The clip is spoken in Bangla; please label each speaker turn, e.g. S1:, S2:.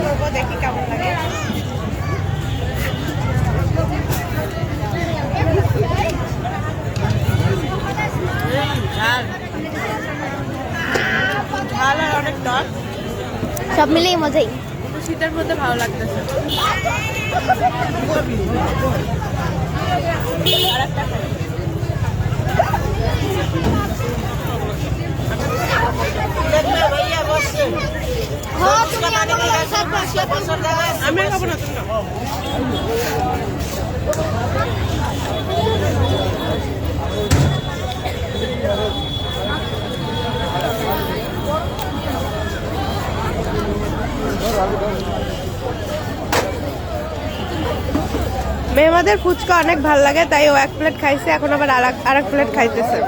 S1: করবো, দেখি কেমন লাগে। ঝাল আর অনেক টক,
S2: সব মিলেই মজাই।
S1: শীতের মধ্যে ভালো লাগতেছে। আমি খাবো না, তুমি নাও। মেহমাদের ফুচকা অনেক ভালো লাগে, তাই ও এক প্লেট খাইছে, এখন আবার আর এক প্লেট খাইতেছে।